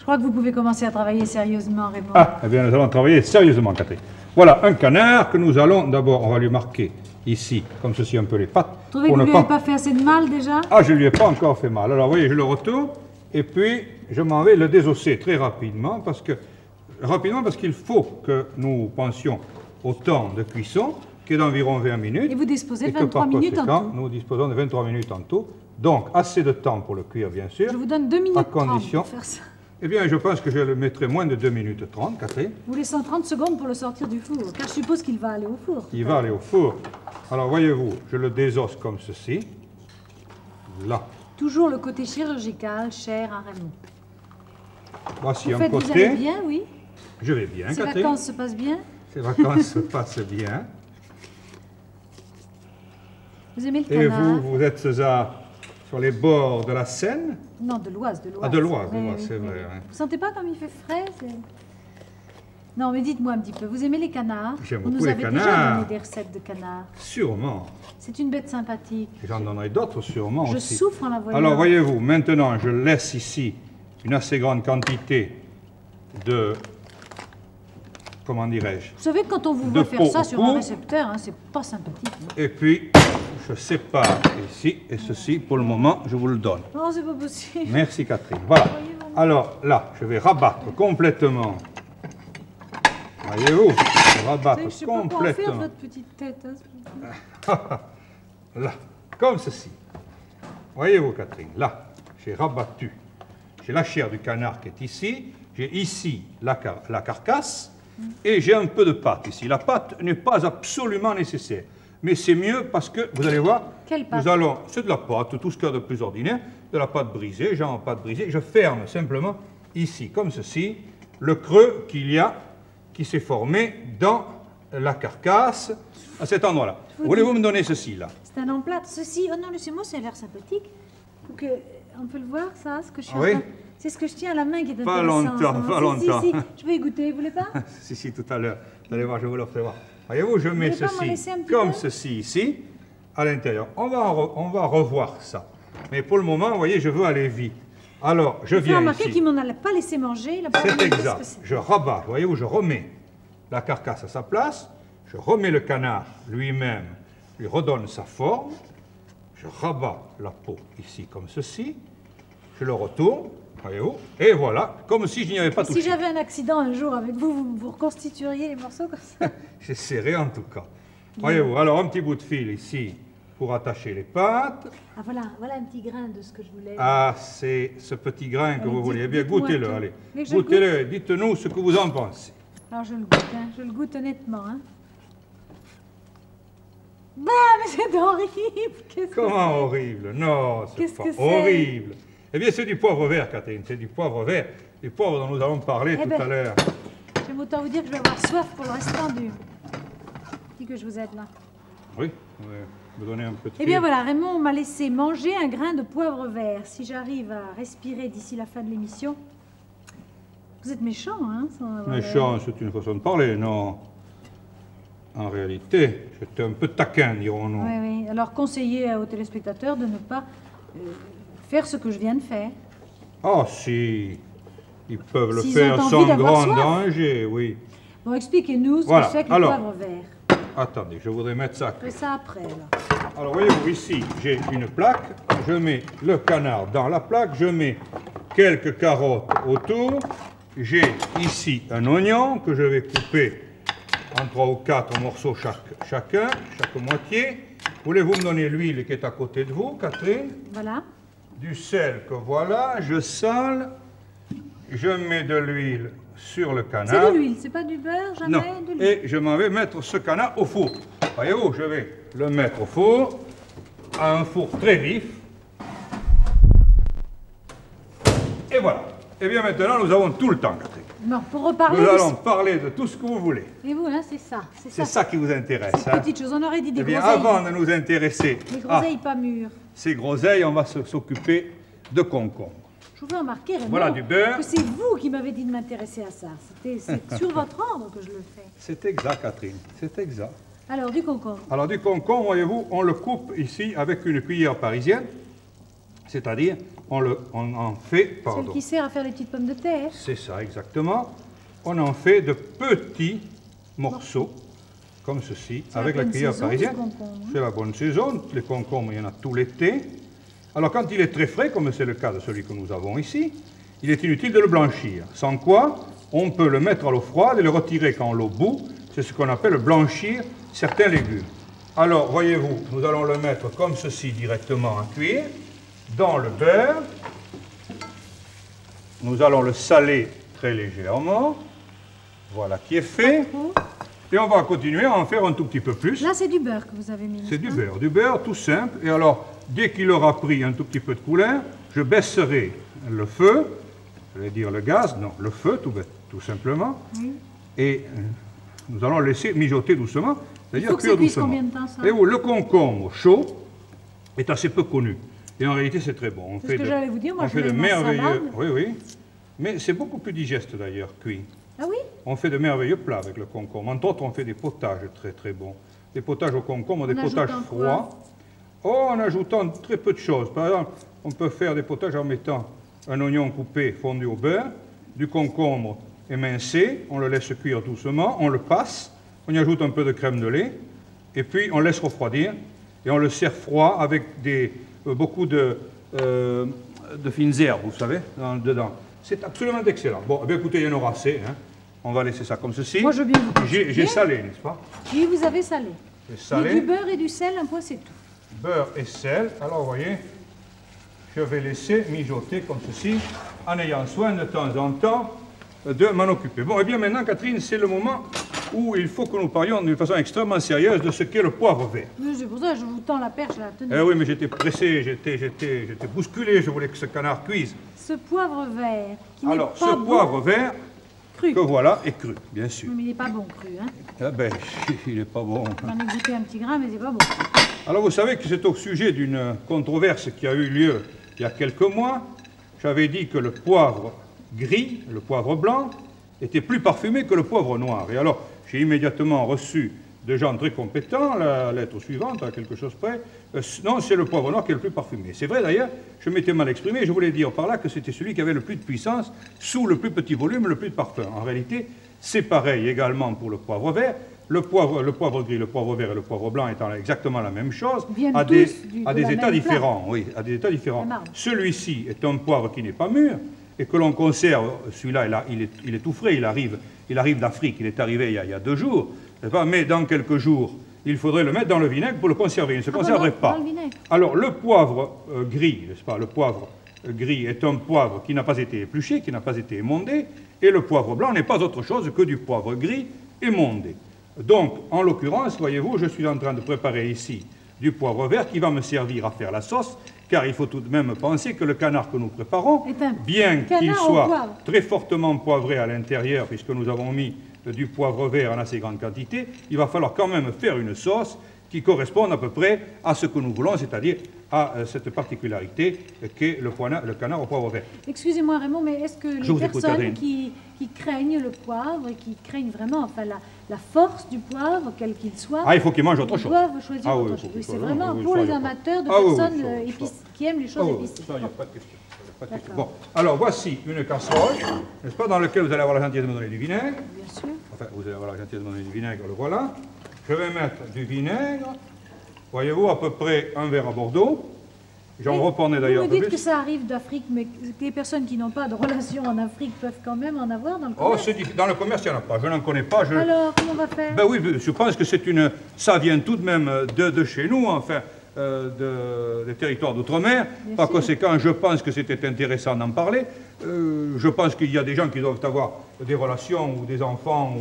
Je crois que vous pouvez commencer à travailler sérieusement, Raymond. Ah, eh bien, nous allons travailler sérieusement, Catherine. Voilà, un canard que nous allons, d'abord, on va lui marquer ici, comme ceci, un peu les pattes. Vous trouvez que vous ne lui avez pas fait assez de mal, déjà? Ah, je ne lui ai pas encore fait mal. Alors, vous voyez, je le retourne, et puis, je m'en vais le désosser très rapidement, parce qu'il faut que nous pensions au temps de cuisson, qui est d'environ 20 minutes. Et vous disposez de 23 minutes en tout. Nous disposons de 23 minutes en tout. Donc, assez de temps pour le cuire, bien sûr. Je vous donne 2 minutes à 30 condition. pour faire ça. Eh bien, je pense que je le mettrai moins de 2 minutes 30, Catherine. Vous laissez 30 secondes pour le sortir du four, car je suppose qu'il va aller au four. Il va aller au four. Alors, voyez-vous, je le désosse comme ceci. Là. Toujours le côté chirurgical, cher à Raymond. Voici vous un côté. Vous allez bien, oui? Je vais bien, Catherine. Ces vacances se passent bien? Ces vacances se passent bien. Vous aimez le canard? Et vous, vous êtes sur les bords de la Seine? Non, de l'Oise, de l'Oise. Ah, de l'Oise, c'est oui. vrai. Hein. Vous sentez pas comme il fait frais? Non, mais dites-moi un petit peu, vous aimez les canards? J'aime beaucoup les canards. Vous nous avez déjà donné des recettes de canards. Sûrement. C'est une bête sympathique. J'en donnerai d'autres sûrement Je aussi. souffre en la voyant. Alors, voyez-vous, maintenant, je laisse ici une assez grande quantité de... Comment dirais-je? Vous savez, quand on vous voit faire ça sur un récepteur, hein, c'est pas sympathique. Hein. Et puis, je sépare ici, et ceci, pour le moment, je vous le donne. Non, c'est pas possible. Merci, Catherine. Voilà. Alors, là, je vais rabattre complètement. Voyez-vous, je rabattre je sais pas complètement. quoi faire de votre petite tête. Hein, là, comme ceci. Voyez-vous, Catherine, là, j'ai rabattu. J'ai la chair du canard qui est ici. J'ai ici la carcasse. Et j'ai un peu de pâte ici. La pâte n'est pas absolument nécessaire. Mais c'est mieux parce que, vous allez voir, quelle pâte? C'est de la pâte, tout ce qu'il y a de plus ordinaire, de la pâte brisée, genre pâte brisée. Je ferme simplement ici, comme ceci, le creux qui s'est formé dans la carcasse, à cet endroit-là. Voulez-vous me donner ceci, là? C'est un emplâtre. Ceci, oh non, laissez-moi, ça a l'air sympathique. On peut le voir, ça, ce que je suis oui. C'est ce que je tiens à la main qui est pas intéressant. Longtemps, pas longtemps. Si. Je vais y goûter, vous voulez pas? Si, tout à l'heure. Vous allez voir, je vous le ferai voir. Voyez-vous, je mets ceci comme ceci ici, à l'intérieur. On va revoir ça. Mais pour le moment, vous voyez, je veux aller vite. Alors, je viens ici. Vous remarquez qu'il ne m'en a pas laissé manger. C'est exact. Je rabats, voyez-vous, je remets la carcasse à sa place. Je remets le canard lui-même, lui redonne sa forme. Je rabats la peau ici comme ceci. Je le retourne. Voyez-vous? Et voilà, comme si je n'y avais pas touché. Si j'avais un accident un jour avec vous, vous reconstitueriez les morceaux comme ça? J'essaierai en tout cas. Voyez-vous, alors un petit bout de fil ici pour attacher les pattes. Ah voilà un petit grain de ce que je voulais. Ah, c'est ce petit grain que vous voulez. Eh bien, goûtez-le, allez. Goûtez-le et dites-nous ce que vous en pensez. Alors je le goûte, hein. Je le goûte honnêtement. Hein. Bah, mais c'est horrible! Comment horrible? Non, c'est pas horrible. Eh bien, c'est du poivre vert, Catherine, c'est du poivre vert, du poivre dont nous allons parler tout à l'heure. J'aime autant vous dire que je vais avoir soif pour le restant du... Dis que je vous aide là. Oui, vous donnez un petit... Eh bien voilà, Raymond m'a laissé manger un grain de poivre vert. Si j'arrive à respirer d'ici la fin de l'émission... Vous êtes méchant, hein? Méchant, c'est une façon de parler, non? En réalité, j'étais un peu taquin, dirons-nous. Oui. Alors, conseillez aux téléspectateurs de ne pas... faire ce que je viens de faire. Ah si, ils peuvent le faire sans grand danger, oui. Bon, expliquez-nous ce que c'est que le poivre vert. Attendez, je voudrais mettre ça. Je fais ça après, là. Alors, voyez-vous, ici, j'ai une plaque. Je mets le canard dans la plaque. Je mets quelques carottes autour. J'ai ici un oignon que je vais couper en 3 ou 4 morceaux chaque moitié. Voulez-vous me donner l'huile qui est à côté de vous, Catherine? Voilà. Du sel que voilà, je sale, je mets de l'huile sur le canard. C'est de l'huile, c'est pas du beurre, jamais non. De l'huile. Et je m'en vais mettre ce canard au four. Voyez-vous, je vais le mettre au four, à un four très vif. Et voilà. Et bien maintenant, nous avons tout le temps, Catherine. Non, pour reparler... Nous allons parler de tout ce que vous voulez. Et vous, hein, c'est ça. C'est ça qui vous intéresse. Ces petites choses, on aurait dit des groseilles. Avant de nous intéresser... Les groseilles pas mûres. Ces groseilles, on va s'occuper de concombres. Je vous fais remarquer, Raymond, voilà du beurre. Que c'est vous qui m'avez dit de m'intéresser à ça. C'est sur votre ordre que je le fais. C'est exact, Catherine, c'est exact. Alors, du concombre. Alors, du concombre, voyez-vous, on le coupe ici avec une cuillère parisienne, c'est-à-dire on en fait, pardon. Celle qui sert à faire les petites pommes de terre. C'est ça, exactement. On en fait de petits morceaux, comme ceci, avec la cuillère parisienne. C'est la bonne saison. Les concombres, il y en a tout l'été. Alors, quand il est très frais, comme c'est le cas de celui que nous avons ici, il est inutile de le blanchir. Sans quoi, on peut le mettre à l'eau froide et le retirer quand l'eau bout. C'est ce qu'on appelle blanchir certains légumes. Alors, voyez-vous, nous allons le mettre comme ceci directement à cuire, dans le beurre. Nous allons le saler très légèrement. Voilà qui est fait. Et on va continuer à en faire un tout petit peu plus. Là, c'est du beurre que vous avez mis. C'est du beurre tout simple. Et alors, dès qu'il aura pris un tout petit peu de couleur, je baisserai le feu, je vais dire le gaz, non, le feu tout simplement. Oui. Et nous allons laisser mijoter doucement, c'est-à-dire cuire doucement. Combien de temps, ça? Et le concombre chaud est assez peu connu. Et en réalité, c'est très bon. C'est ce que j'allais vous dire, moi je fais de merveilleux. Oui, oui. Mais c'est beaucoup plus digeste d'ailleurs, cuit. Ah oui? On fait de merveilleux plats avec le concombre. Entre autres, on fait des potages très très bons. Des potages au concombre, des potages froids. Oh, en ajoutant très peu de choses. Par exemple, on peut faire des potages en mettant un oignon coupé fondu au beurre, du concombre émincé, on le laisse cuire doucement, on le passe, on y ajoute un peu de crème de lait, et puis on laisse refroidir, et on le sert froid avec beaucoup de fines herbes, vous savez, dedans. C'est absolument excellent. Bon, eh bien, écoutez, il y en aura assez. Hein. On va laisser ça comme ceci. Moi, je veux bien vous J'ai salé, n'est-ce pas? Oui, vous avez salé. J'ai salé. Et du beurre et du sel, un point, c'est tout. Beurre et sel. Alors, vous voyez, je vais laisser mijoter comme ceci, en ayant soin de temps en temps de m'en occuper. Bon, et bien maintenant, Catherine, c'est le moment où il faut que nous parlions d'une façon extrêmement sérieuse de ce qu'est le poivre vert. C'est pour ça que je vous tends la perche à la tenue. Eh oui, mais j'étais pressé, j'étais bousculé, je voulais que ce canard cuise. Ce poivre vert, qui n'est alors, pas ce poivre vert, cru. Que voilà, est cru, bien sûr. Mais il n'est pas bon cru, hein. Ah ben, il n'est pas bon. J'en ai goûté un petit grain, mais c'est pas bon. Alors, vous savez que c'est au sujet d'une controverse qui a eu lieu il y a quelques mois. J'avais dit que le poivre gris, le poivre blanc, était plus parfumé que le poivre noir. Et alors, j'ai immédiatement reçu de gens très compétents la lettre suivante, à quelque chose près. Non, c'est le poivre noir qui est le plus parfumé. C'est vrai d'ailleurs, je m'étais mal exprimé, je voulais dire par là que c'était celui qui avait le plus de puissance, sous le plus petit volume, le plus de parfum. En réalité, c'est pareil également pour le poivre vert. Le poivre gris, le poivre vert et le poivre blanc étant exactement la même chose, à des états différents. Oui, à des états différents. Celui-ci est un poivre qui n'est pas mûr et que l'on conserve. Celui-là, il est tout frais, il arrive d'Afrique, il est arrivé il y a 2 jours. Mais dans quelques jours, il faudrait le mettre dans le vinaigre pour le conserver. Il ne se conserverait pas. Alors, le poivre gris, n'est-ce pas? Le poivre gris est un poivre qui n'a pas été épluché, qui n'a pas été émondé, et le poivre blanc n'est pas autre chose que du poivre gris émondé. Donc, en l'occurrence, voyez-vous, je suis en train de préparer ici du poivre vert qui va me servir à faire la sauce, car il faut tout de même penser que le canard que nous préparons, bien qu'il soit très fortement poivré à l'intérieur, puisque nous avons mis du poivre vert en assez grande quantité, il va falloir quand même faire une sauce qui corresponde à peu près à ce que nous voulons, c'est-à-dire à cette particularité qu'est le canard au poivre vert. Excusez-moi Raymond, mais est-ce que les personnes qui craignent le poivre et qui craignent vraiment la force du poivre, quel qu'il soit, il faut qu'ils mangent autre chose. Doivent choisir autre chose. Oui, c'est vraiment pour les amateurs de personnes qui aiment les choses épicées. Ça, il n'y a pas de question. Bon, alors voici une casserole, n'est-ce pas, dans laquelle vous allez avoir la gentillesse de me donner du vinaigre. Bien sûr. Enfin, vous allez avoir la gentillesse de me donner du vinaigre, le voilà. Je vais mettre du vinaigre, voyez-vous, à peu près un verre à Bordeaux. J'en reprenais d'ailleurs un peu plus. Vous me dites que ça arrive d'Afrique, mais que les personnes qui n'ont pas de relation en Afrique peuvent quand même en avoir dans le commerce. Dans le commerce, il n'y en a pas. Je n'en connais pas. Alors, comment on va faire? Ben oui, je pense que ça vient tout de même de chez nous, enfin, des territoires d'outre-mer. Par conséquent, je pense que c'était intéressant d'en parler. Je pense qu'il y a des gens qui doivent avoir des relations ou des enfants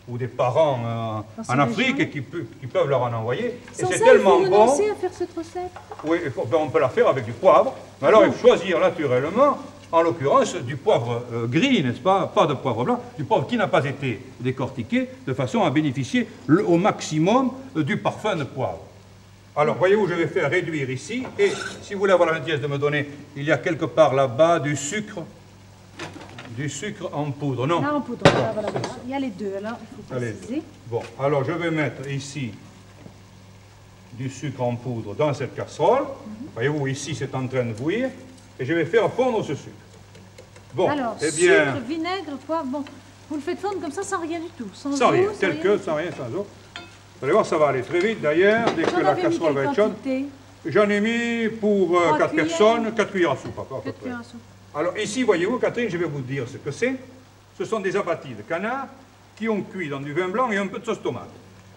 ou des parents en Afrique et qui peuvent leur en envoyer. Et c'est tellement bon. Il faut renoncer à faire cette recette. Oui, on peut la faire avec du poivre. Mais alors, il faut choisir naturellement, en l'occurrence, du poivre gris, n'est-ce pas? Pas de poivre blanc, du poivre qui n'a pas été décortiqué, de façon à bénéficier au maximum du parfum de poivre. Alors, voyez-vous, je vais faire réduire ici. Et si vous voulez avoir la gentillesse de me donner, il y a quelque part là-bas du sucre. Du sucre en poudre, non? Là, en poudre, voilà. Il y a les deux, alors il faut préciser. Bon, alors je vais mettre ici du sucre en poudre dans cette casserole. Voyez-vous, ici c'est en train de bouillir. et je vais faire fondre ce sucre. Bon, alors, eh bien, sucre, vinaigre, poivre, bon, vous le faites fondre comme ça sans rien du tout, sans sans eau, rien, sans tel rien que, du sans rien, sans eau. Vous allez voir, ça va aller très vite d'ailleurs, dès que la casserole va être chaude. J'en ai mis pour 4 personnes, 4 cuillères à soupe, à peu près. Alors ici, voyez-vous, Catherine, je vais vous dire ce que c'est. Ce sont des abattis de canard qui ont cuit dans du vin blanc et un peu de sauce tomate.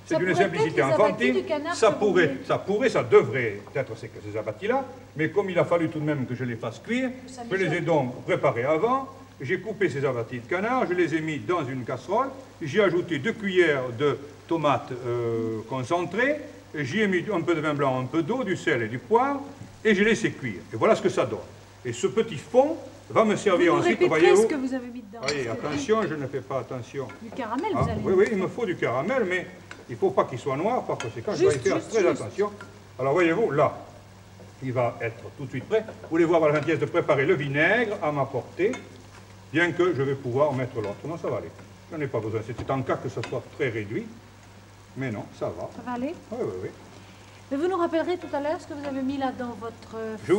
C'est d'une simplicité enfantine. Ça devrait être ces abattis-là, mais comme il a fallu tout de même que je les fasse cuire, je les ai donc préparés avant. J'ai coupé ces abattis de canard, je les ai mis dans une casserole, j'ai ajouté 2 cuillères de tomates concentrées, j'y ai mis un peu de vin blanc, un peu d'eau, du sel et du poivre, et j'ai laissé cuire. Et voilà ce que ça donne. Et ce petit fond va me servir ensuite, voyez-vous. Ce que vous avez mis dedans. Voyez, attention, je ne fais pas attention. Du caramel, vous allez. Oui, oui, il me faut du caramel, mais il ne faut pas qu'il soit noir, par conséquent, je dois y faire très attention. Alors, voyez-vous, là, il va être tout de suite prêt. Vous voulez voir la gentillesse de préparer le vinaigre à ma portée, bien que je vais pouvoir mettre l'autre. Non, ça va aller. Je n'en ai pas besoin. C'était en cas que ce soit très réduit. Mais non, ça va. Ça va aller? Oui, oui, oui. Mais vous nous rappellerez tout à l'heure ce que vous avez mis là dans votre Je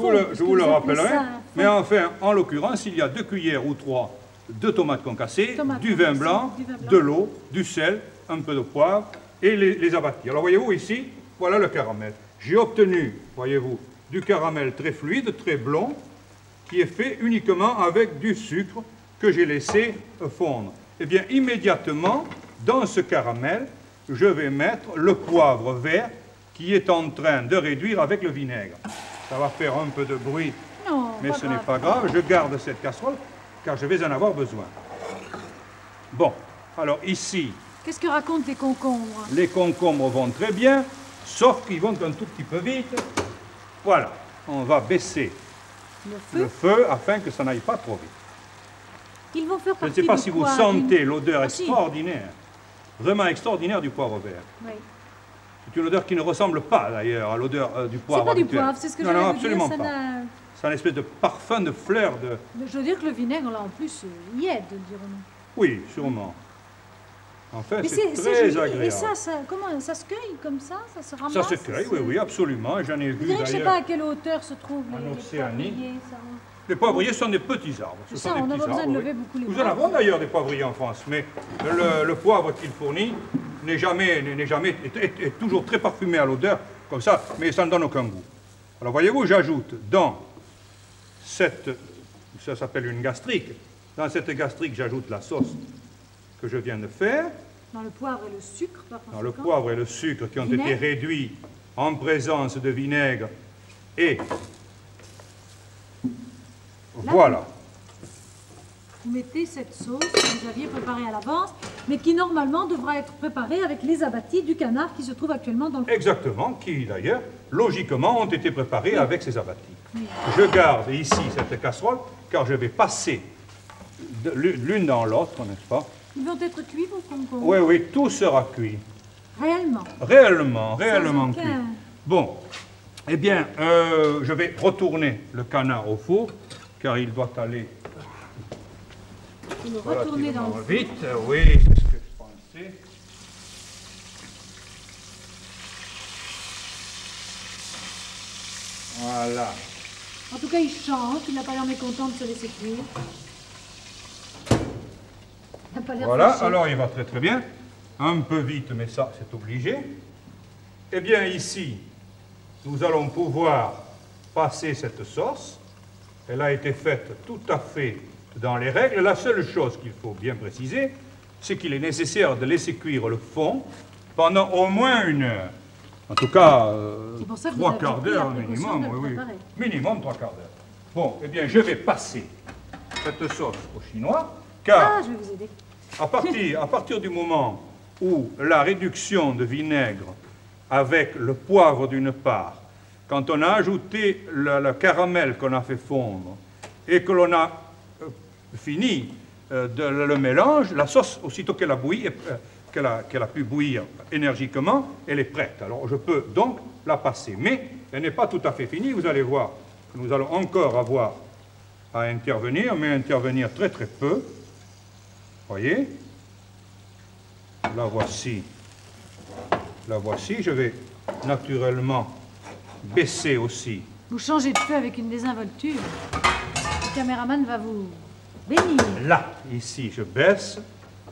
vous le rappellerai. Mais enfin, en l'occurrence, il y a 2 cuillères ou 3 de tomates concassées, du vin blanc, de l'eau, du sel, un peu de poivre et les abattis. Alors voyez-vous ici, voilà le caramel. J'ai obtenu, voyez-vous, du caramel très fluide, très blond, qui est fait uniquement avec du sucre que j'ai laissé fondre. Eh bien, immédiatement, dans ce caramel, je vais mettre le poivre vert qui est en train de réduire avec le vinaigre. Ça va faire un peu de bruit, mais ce n'est pas grave. Je garde cette casserole car je vais en avoir besoin. Bon, alors ici... Qu'est-ce que racontent les concombres? Les concombres vont très bien, sauf qu'ils vont un tout petit peu vite. Voilà, on va baisser le feu afin que ça n'aille pas trop vite. Ils vont faire je ne sais pas si vous sentez l'odeur extraordinaire, vraiment extraordinaire du poivre vert. Oui. C'est une odeur qui ne ressemble pas d'ailleurs à l'odeur du poivre. C'est pas habituel. Du poivre, c'est ce que je veux dire. Non, absolument pas. C'est un espèce de parfum de fleurs de... Je veux dire que le vinaigre, là, en plus, y aide, dirons-nous. Oui, sûrement. En fait, c'est très agréable. Et ça, comment, ça se cueille comme ça? Ça se ramasse? Ça se cueille, oui, oui, absolument. J'en ai vu d'ailleurs... Je ne sais pas à quelle hauteur se trouvent les poivriers. Les poivriers sont des petits arbres. C'est ça, on n'a pas besoin de lever beaucoup les poivres. Nous en avons d'ailleurs des poivriers en France, mais le poivre qu'il fournit est toujours très parfumé à l'odeur, comme ça, mais ça ne donne aucun goût. Alors voyez-vous, j'ajoute dans cette, ça s'appelle une gastrique, dans cette gastrique, j'ajoute la sauce que je viens de faire. Dans le poivre et le sucre, par conséquent. Dans le poivre et le sucre qui ont été réduits en présence de vinaigre et... Là, voilà. Vous mettez cette sauce que vous aviez préparée à l'avance, mais qui normalement devra être préparée avec les abattis du canard qui se trouvent actuellement dans le... Exactement, qui d'ailleurs, logiquement, ont été préparés avec ces abattis. Oui. Je garde ici cette casserole, car je vais passer l'une dans l'autre, n'est-ce pas? Ils vont être cuits, vos concombres? Oui, oui, tout sera cuit. Réellement? Réellement cuit. Bon, eh bien, je vais retourner le canard au four, car il doit aller... Vous le retournez dans le four. Vite, oui, c'est ce que je pensais. Voilà. En tout cas, il chante, il n'a pas l'air mécontent de se laisser cuire. Voilà, alors il va très très bien. Un peu vite, mais ça, c'est obligé. Eh bien, ici, nous allons pouvoir passer cette sauce. Elle a été faite tout à fait dans les règles. La seule chose qu'il faut bien préciser, c'est qu'il est nécessaire de laisser cuire le fond pendant au moins 1 heure. En tout cas, 3 quarts d'heure minimum. Oui, oui. Minimum 3 quarts d'heure. Bon, eh bien, je vais passer cette sauce au chinois, car je vais vous aider. À partir du moment où la réduction de vinaigre avec le poivre d'une part, quand on a ajouté le caramel qu'on a fait fondre et que l'on a fini le mélange, la sauce, aussitôt qu'elle a bouilli, qu'elle a pu bouillir énergiquement, elle est prête. Alors je peux donc la passer. Mais elle n'est pas tout à fait finie. Vous allez voir que nous allons encore avoir à intervenir, mais intervenir très très peu. Voyez, la voici. La voici. Je vais naturellement baisser aussi. Vous changez de feu avec une désinvolture. notre caméraman va vous bénir. Là, ici, je baisse.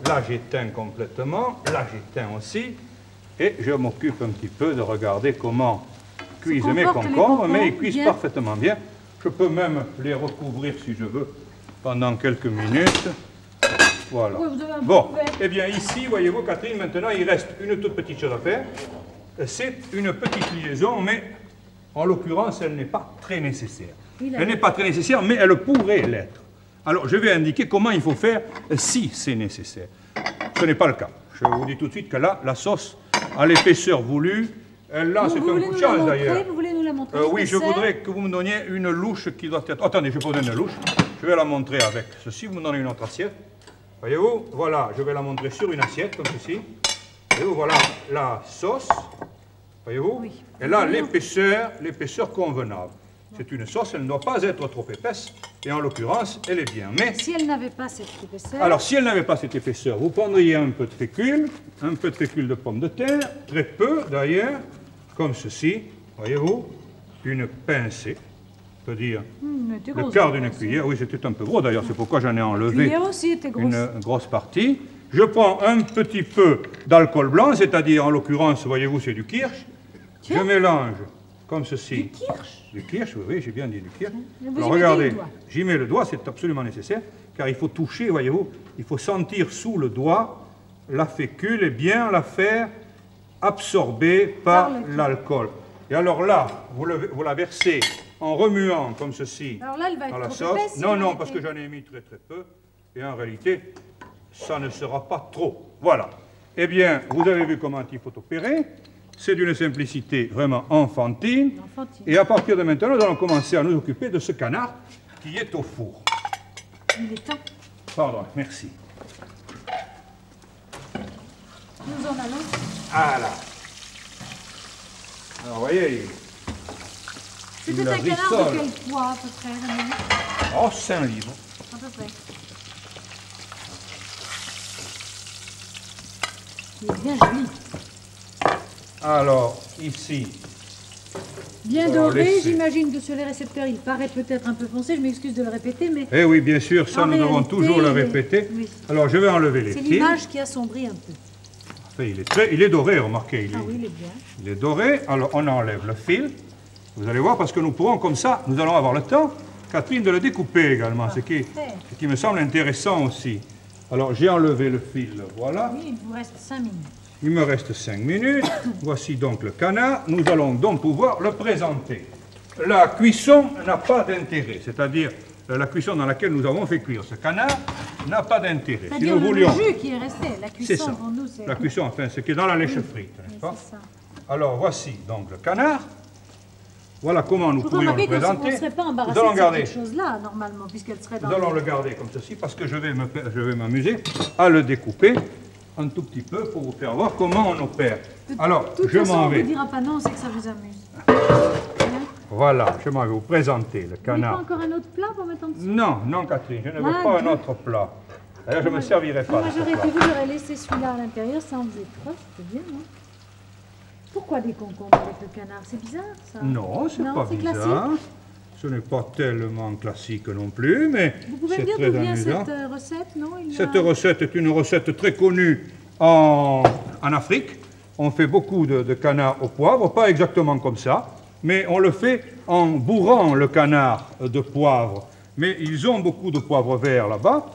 Là, j'éteins complètement. Là, j'éteins aussi. Et je m'occupe un petit peu de regarder comment cuisent mes concombres. Mais ils cuisent bien. Parfaitement bien. Je peux même les recouvrir si je veux pendant quelques minutes. Voilà. Oui, bon, eh bien ici, voyez-vous, Catherine, maintenant, il reste une toute petite chose à faire. C'est une petite liaison, mais en l'occurrence, elle n'est pas très nécessaire. Elle n'est pas très nécessaire, mais elle pourrait l'être. Alors, je vais indiquer comment il faut faire si c'est nécessaire. Ce n'est pas le cas. Je vous dis tout de suite que là, la sauce à l'épaisseur voulue, là, c'est un coup de chance d'ailleurs. Vous voulez nous la montrer oui, je voudrais que vous me donniez une louche qui doit être... Attendez, je vais vous donner une louche. Je vais la montrer avec ceci. Vous me donnez une autre assiette. Voyez-vous, voilà, je vais la montrer sur une assiette, comme ceci. Voyez-vous, voilà la sauce. Voyez-vous? Oui. Et là, l'épaisseur convenable. C'est une sauce, elle ne doit pas être trop épaisse. Et en l'occurrence, elle est bien. Mais si elle n'avait pas cette épaisseur... Alors, si elle n'avait pas cette épaisseur, vous prendriez un peu de fécule de pommes de terre, très peu d'ailleurs, comme ceci. Voyez-vous, une pincée. C'est-à-dire le quart d'une cuillère. Oui, c'était un peu gros d'ailleurs, c'est pourquoi j'en ai enlevé une grosse partie. Je prends un petit peu d'alcool blanc, c'est-à-dire en l'occurrence, voyez-vous, c'est du kirsch. Je mélange comme ceci. Du kirsch? Du kirsch, oui, j'ai bien dit du kirsch. Alors regardez, j'y mets le doigt, c'est absolument nécessaire, car il faut toucher, voyez-vous, il faut sentir sous le doigt la fécule et bien la faire absorber par l'alcool. Et alors là, vous la versez en remuant comme ceci alors là, elle va être dans la trop sauce. Non, parce que j'en ai mis très peu. Et en réalité, ça ne sera pas trop. Voilà. Eh bien, vous avez vu comment il faut opérer. C'est d'une simplicité vraiment enfantine. Et à partir de maintenant, nous allons commencer à nous occuper de ce canard qui est au four. Il est temps. Pardon, merci. Nous en allons. Voilà. Alors, vous voyez, c'était un canard de quel poids, à peu près, oh, 5 livres. À peu près. Il est bien joli. Alors, ici... Bien doré, j'imagine que sur les récepteurs, il paraît peut-être un peu foncé, je m'excuse de le répéter, mais... Eh oui, bien sûr, ça, nous devons toujours le répéter. Oui. Alors, je vais enlever les fils. C'est l'image qui assombrit un peu. Enfin, il est doré, remarquez. Oui, il est bien. Il est doré, alors on enlève le fil. Vous allez voir, parce que nous pourrons, comme ça, nous allons avoir le temps, Catherine, de le découper également, ce qui me semble intéressant aussi. Alors, j'ai enlevé le fil, voilà. Oui, il vous reste 5 minutes. Il me reste 5 minutes. Voici donc le canard. Nous allons donc pouvoir le présenter. La cuisson n'a pas d'intérêt, c'est-à-dire la cuisson dans laquelle nous avons fait cuire ce canard n'a pas d'intérêt. Si nous voulions... le jus qui est resté, la cuisson pour nous, c'est... La cuisson, enfin, ce qui est dans la lèche frite, n'est-ce pas? Alors, voici donc le canard. Voilà comment nous pourrions le présenter. On ne serait pas embarrassé de cette chose-là, normalement, puisqu'elle serait dans... Nous allons le garder comme ceci, parce que je vais m'amuser à le découper un tout petit peu pour vous faire voir comment on opère. Alors, je m'en vais. On ne dira pas non, c'est que ça vous amuse. Voilà, je m'en vais vous présenter le canard. Vous n'avez pas encore un autre plat pour mettre en dessous? Non, non, Catherine, je ne veux pas un autre plat. D'ailleurs, je ne me servirai pas de ce plat. J'aurais laissé celui-là à l'intérieur, ça en faisait 3, c'était bien, non? Pourquoi des concombres avec le canard? C'est bizarre, ça? Non, c'est pas bizarre. Classique. Ce n'est pas tellement classique non plus, mais vous pouvez me dire d'où vient cette recette, non? Cette recette est une recette très connue en Afrique. On fait beaucoup de canard au poivre, pas exactement comme ça, mais on le fait en bourrant le canard de poivre. Mais ils ont beaucoup de poivre vert là-bas.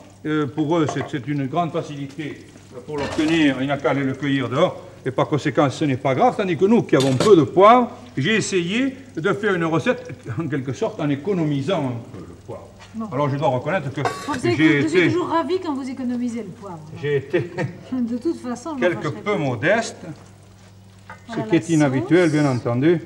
Pour eux, c'est une grande facilité pour l'obtenir. Il n'y a qu'à aller le cueillir dehors. Et par conséquent, ce n'est pas grave. Tandis que nous, qui avons peu de poivre, j'ai essayé de faire une recette, en quelque sorte, en économisant un peu le poivre. Bon. Alors, je dois reconnaître que je suis toujours ravi quand vous économisez le poivre. J'ai été de toute façon, quelque peu modeste, voilà ce qui est inhabituel, bien entendu.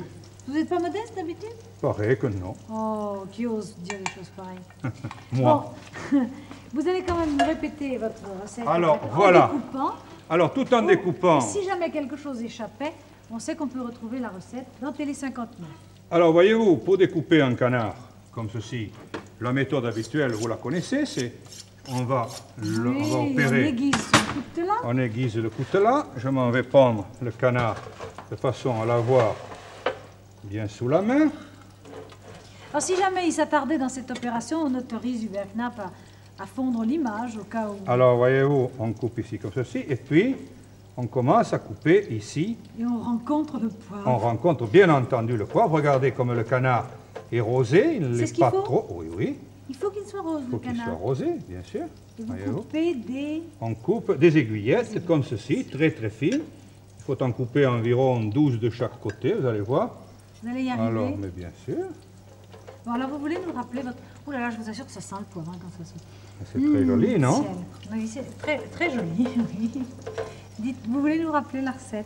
Vous n'êtes pas modeste d'habitude? Paraît que non. Oh, qui ose dire des choses pareilles? Moi. Bon. Vous allez quand même me répéter votre recette. Alors, voilà. En découpant. Alors, tout en découpant... Si jamais quelque chose échappait, on sait qu'on peut retrouver la recette dans Télé 59. Alors, voyez-vous, pour découper un canard comme ceci, la méthode habituelle, vous la connaissez, c'est on va opérer... On aiguise le coutelas. Je m'en vais prendre le canard de façon à l'avoir bien sous la main. Alors si jamais il s'attardait dans cette opération, on autorise Hubert Knapp à fondre l'image au cas où... Alors, voyez-vous, on coupe ici comme ceci, et puis on commence à couper ici. Et on rencontre le poivre. On rencontre bien entendu le poivre. Regardez comme le canard est rosé, il ne l'est pas trop. Oui, oui. Il faut qu'il soit rose, Il faut le qu'il canard. soit rosé, bien sûr. Et vous coupez des... On coupe des aiguillettes comme ceci, très très fines. Il faut en couper environ 12 de chaque côté, vous allez voir. Vous allez y arriver. Alors, mais bien sûr. Bon, alors vous voulez nous rappeler votre... Ouh là là, je vous assure que ça sent le poivre hein, quand ça saute. C'est très joli, non? Oui, c'est très, très joli. Oui. Dites, vous voulez nous rappeler la recette?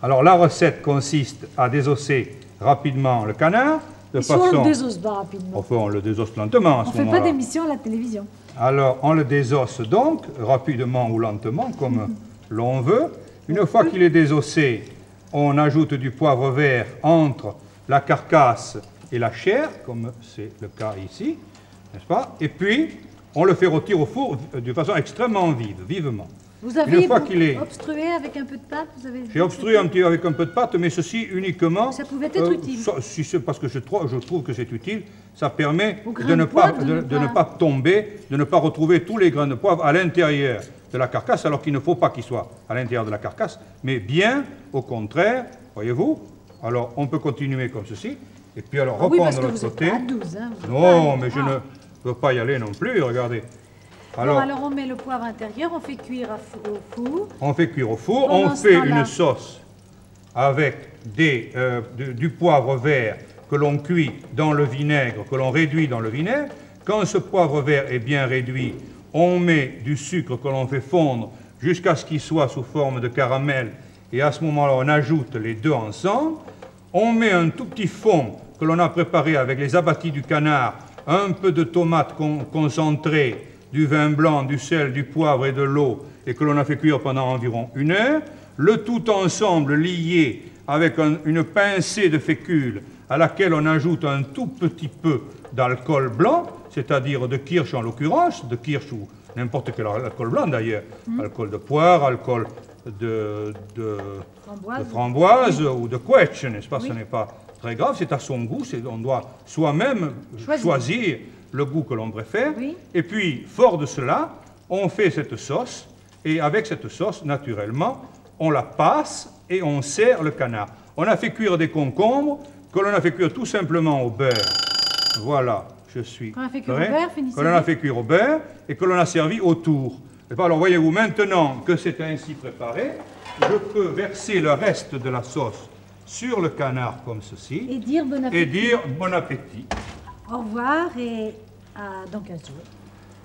Alors, la recette consiste à désosser rapidement le canard, de Et si on façon... le désosse pas rapidement? Enfin, on le désosse lentement à ce On ne fait moment-là. pas d'émission à la télévision. Alors, on le désosse donc, rapidement ou lentement, comme l'on veut. Une fois qu'il est désossé, on ajoute du poivre vert entre la carcasse et la chair, comme c'est le cas ici, n'est-ce pas? Et puis, on le fait rôtir au four de façon extrêmement vivement. Vous avez Une fois qu'il est... obstrué avec un peu de pâte? J'ai obstrué un petit peu avec un peu de pâte, mais ceci uniquement... Ça pouvait être utile. Si c'est parce que je trouve que c'est utile, ça permet Au grain de ne de poivre, pas tomber, de ne pas retrouver tous les grains de poivre à l'intérieur de la carcasse, alors qu'il ne faut pas qu'ils soient à l'intérieur de la carcasse, mais bien au contraire, voyez-vous. Alors, on peut continuer comme ceci, et puis alors reprendre de l'autre côté. Pas à 12, hein, Non, mais je ne veux pas y aller non plus, regardez. Alors on met le poivre intérieur, on fait cuire au four. On fait cuire au four, Pendant on ce fait temps-là, une sauce avec du poivre vert que l'on cuit dans le vinaigre, que l'on réduit dans le vinaigre. Quand ce poivre vert est bien réduit, on met du sucre que l'on fait fondre jusqu'à ce qu'il soit sous forme de caramel. Et à ce moment-là, on ajoute les deux ensemble. On met un tout petit fond que l'on a préparé avec les abattis du canard, un peu de tomate concentrée, du vin blanc, du sel, du poivre et de l'eau, et que l'on a fait cuire pendant environ 1 heure. Le tout ensemble lié avec une pincée de fécule à laquelle on ajoute un tout petit peu d'alcool blanc, c'est-à-dire de kirsch en l'occurrence, de kirsch ou n'importe quel alcool blanc d'ailleurs, alcool de poire, alcool de framboise ou de quetch, n'est-ce pas? Ce n'est pas très grave, c'est à son goût, on doit soi-même choisir le goût que l'on préfère. Oui. Et puis, fort de cela, on fait cette sauce, et avec cette sauce, naturellement, on la passe et on sert le canard. On a fait cuire des concombres, que l'on a fait cuire tout simplement au beurre. Voilà, je suis Qu'on a fait cuire prêt. au beurre, finissez. Que l'on a fait cuire au beurre et que l'on a servi autour. Et alors, voyez-vous, maintenant que c'est ainsi préparé, je peux verser le reste de la sauce sur le canard comme ceci. Et dire bon appétit. Et dire bon appétit. Au revoir et à dans 15 jours.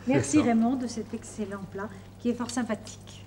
Merci ça. Raymond de cet excellent plat qui est fort sympathique.